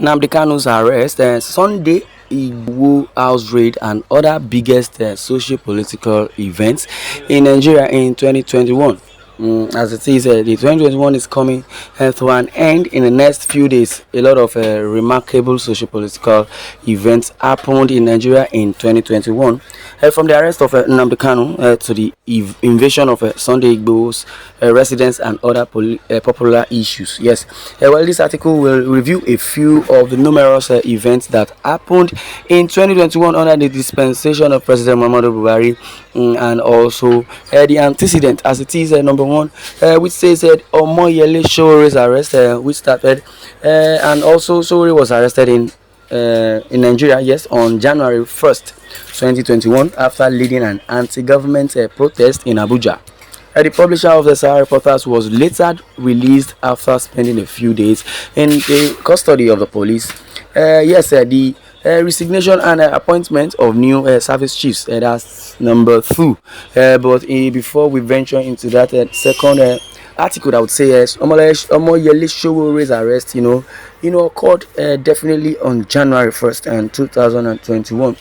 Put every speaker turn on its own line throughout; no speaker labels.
Nnamdi KANU'S arrest, Sunday IGboho house raid, and other biggest socio-political events in Nigeria in 2021. As it is, the 2021 is coming to an end in the next few days. A lot of remarkable socio-political events happened in Nigeria in 2021. From the arrest of Nnamdi Kanu to the invasion of Sunday Igboho's residence and other popular issues. Yes, well, this article will review a few of the numerous events that happened in 2021 under the dispensation of President Muhammadu Buhari, and also the antecedent, as it is number one, which says that Omoyele Showore's arrest, which started, and also Showore was arrested in Nigeria, yes, on January 1st, 2021, after leading an anti-government protest in Abuja. The publisher of the Sahara Reporters was later released after spending a few days in the custody of the police. The resignation and appointment of new service chiefs, that's number two. But before we venture into that second article, I would say Omoyele Showore's arrest, occurred definitely on January 1st and 2021.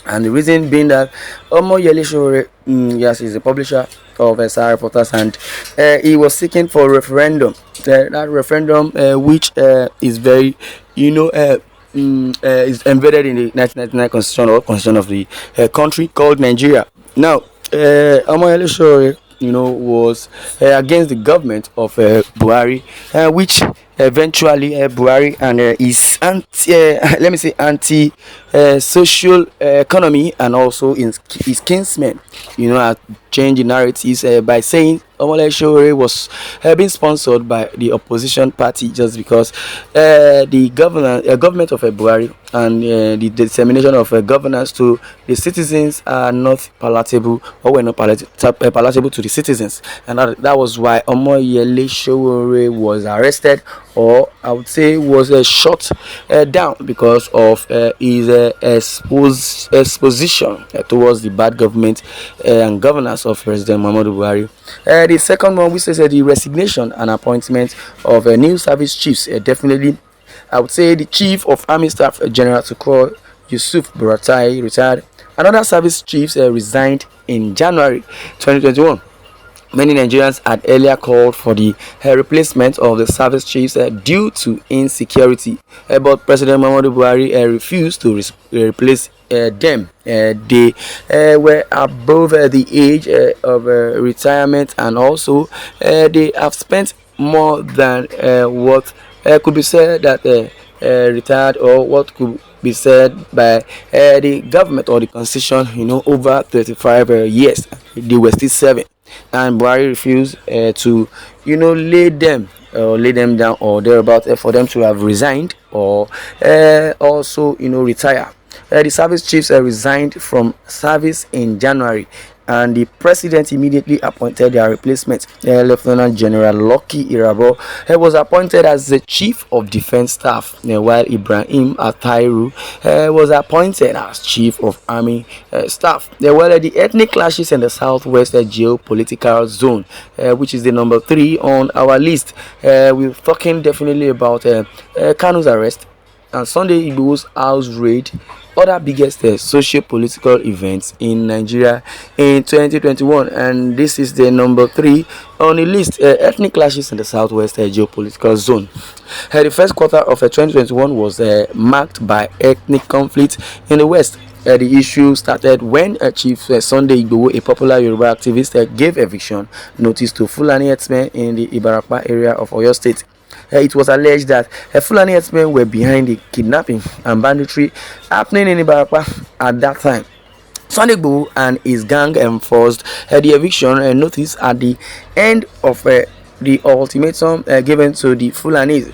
And the reason being that Omoyele Showore, yes, is a publisher of Sahara Reporters, and he was seeking for a referendum. That referendum, which is very, is embedded in the 1999 constitution or constitution of the country called Nigeria. Now, Omoyele Showore, was against the government of Buhari, which eventually Buhari and his anti social economy, and also his kinsmen, had changed the narratives by saying Omoyele Showore was being sponsored by the opposition party just because the government of Buhari and the dissemination of governance to the citizens are not palatable, or were not palatable to the citizens, and that was why Omoyele Showore was arrested, or I would say was shot down because of his exposition towards the bad government and governance of President Muhammadu Buhari. The second one, which says the resignation and appointment of new service chiefs, definitely, I would say the Chief of Army Staff General Tukur Yusuf Buratai retired. Another service chiefs resigned in January 2021. Many Nigerians had earlier called for the replacement of the service chiefs due to insecurity, but President Muhammadu Buhari refused to replace them. They were above the age of retirement, and also they have spent more than what could be said that retired, or what could be said by the government or the constitution, over 35 years. They were still serving, and Buhari refused to lay them down or thereabout, for them to have resigned, or also retire. The service chiefs resigned from service in January, and the president immediately appointed their replacement. Lieutenant General Lucky Irabo was appointed as the Chief of Defense Staff, while Ibrahim Atairu was appointed as Chief of Army Staff. The ethnic clashes in the southwest geopolitical zone, which is the number 3 on our list. We're talking definitely about Kanu's arrest and Sunday Igboho's house raid, other biggest socio-political events in Nigeria in 2021, and this is the number 3 on the list. Ethnic clashes in the southwest geopolitical zone. The first quarter of 2021 was marked by ethnic conflict in the west. The issue started when Chief Sunday Igboho, a popular Yoruba activist, gave eviction notice to Fulani herdsmen in the Ibarapa area of Oyo State. It was alleged that Fulani herdsmen were behind the kidnapping and banditry happening in Ibarapa at that time. Sunday Igboho and his gang enforced the eviction notice at the end of the ultimatum given to the Fulanis.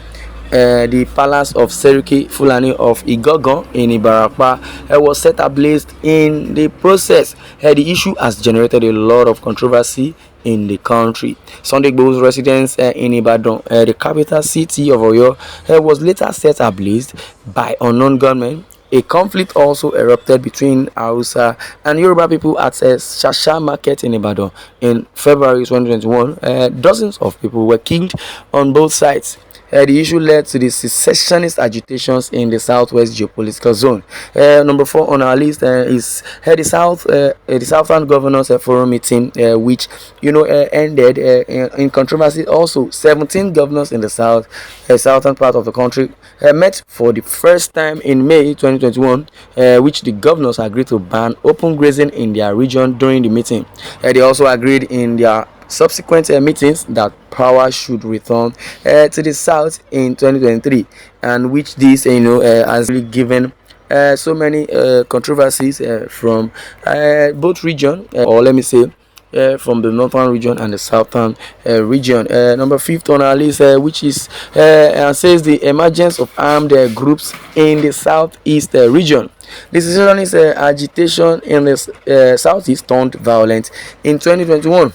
The palace of Seriki Fulani of Igogon in Ibarapa was set ablaze in the process. The issue has generated a lot of controversy in the country. Sunday Igboho's residence in Ibadan, the capital city of Oyo, was later set ablaze by unknown gunmen. A conflict also erupted between Hausa and Yoruba people at Shasha Market in Ibadan in February 2021. Dozens of people were killed on both sides. The issue led to the secessionist agitations in the southwest geopolitical zone. Number 4 on our list is the Southern Governors Forum meeting, which ended in controversy. Also, 17 governors in the southern part of the country met for the first time in May 2021, which the governors agreed to ban open grazing in their region during the meeting. They also agreed in their subsequent meetings that power should return to the south in 2023, and which this has really given so many controversies from both region, or let me say from the northern region and the southern region. Number 5 on our list, which is says the emergence of armed groups in the southeast region. The secessionist agitation in the southeast turned violent in 2021.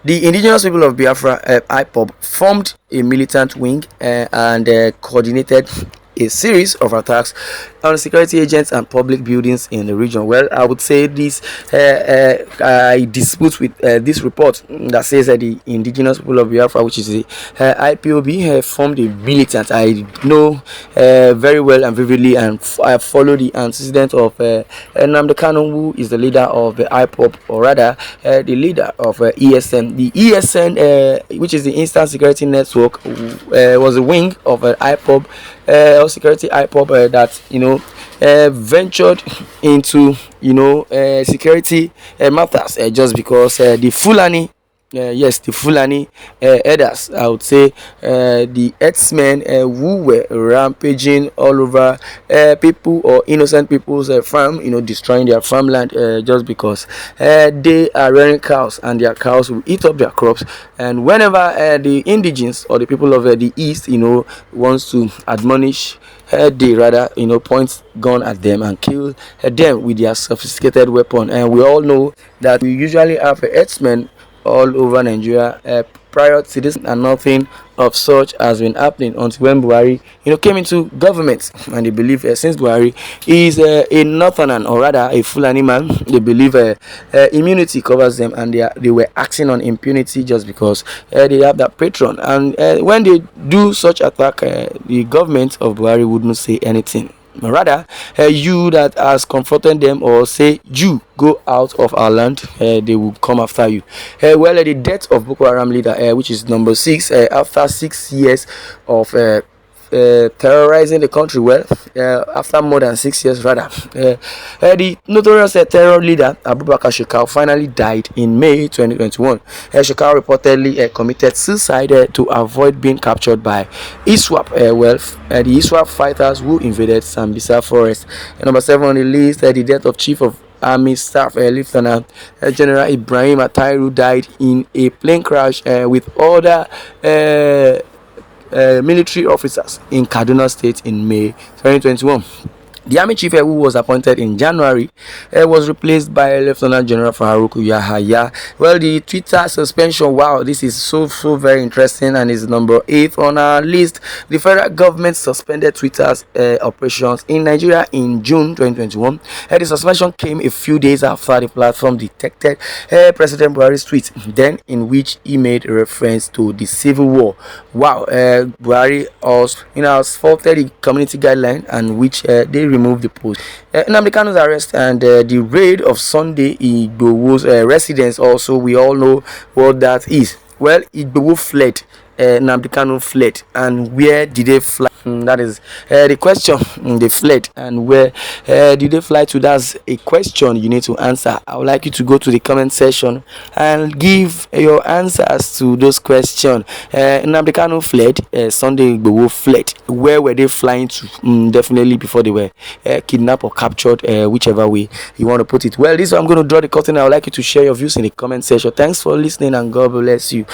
The indigenous people of Biafra, IPOB, formed a militant wing and coordinated a series of attacks on security agents and public buildings in the region. Well, I would say this I dispute with this report that says that the indigenous people of Biafra, which is the IPOB, have formed a militant. I know very well and vividly, and I follow the antecedent of Nnamdi, who is the leader of the IPOB, or rather the leader of ESN. The ESN, which is the Instant Security Network, was a wing of IPOB, security IPOB, that ventured into security matters just because the Fulani, the Fulani herders, I would say, the herdsmen who were rampaging all over people or innocent people's farm, destroying their farmland just because they are rearing cows, and their cows will eat up their crops. And whenever the indigenes or the people of the east, wants to admonish, they rather point gun at them and kill them with their sophisticated weapon. And we all know that we usually have herdsmen all over Nigeria prior to this, and nothing of such has been happening until when Buhari came into government. And they believe since Buhari is a northern, or rather a Fulani man, they believe immunity covers them, and they were acting on impunity just because they have that patron. And when they do such attack, the government of Buhari wouldn't say anything. Rather, you that has confronted them or say you go out of our land, they will come after you. Well, the death of Boko Haram leader, which is number 6, after 6 years of terrorizing the country. Well, after more than 6 years, rather, the notorious terror leader Abubakar Shekau finally died in May 2021. Shekau reportedly committed suicide to avoid being captured by ISWAP. The ISWAP fighters who invaded Sambisa Forest. Number 7 on the list, the death of Chief of Army Staff Lieutenant General Ibrahim Atairu died in a plane crash with other military officers in Kaduna State in May 2021. The army chief who was appointed in January was replaced by Lieutenant General Faruk Yahaya. Well, the Twitter suspension, wow, this is so very interesting, and is number 8 on our list. The federal government suspended Twitter's operations in Nigeria in June 2021. The suspension came a few days after the platform detected President Buhari's tweet, then in which he made a reference to the civil war. Wow, Buhari also has faulted the community guideline, and which they removed the post. Nnamdi arrest and the raid of Sunday IGboho's residence. Also, we all know what that is. Well, IGboho fled. Nnamdi fled, and where did they fly? That is the question. They fled, and where did they fly to? That's a question you need to answer. I would like you to go to the comment section and give your answers to those questions. Nnamdi fled. Sunday IGboho fled. Where were they flying to? Definitely before they were kidnapped or captured, whichever way you want to put it. Well, this is I'm going to draw the curtain. I would like you to share your views in the comment section. Thanks for listening, and God bless you.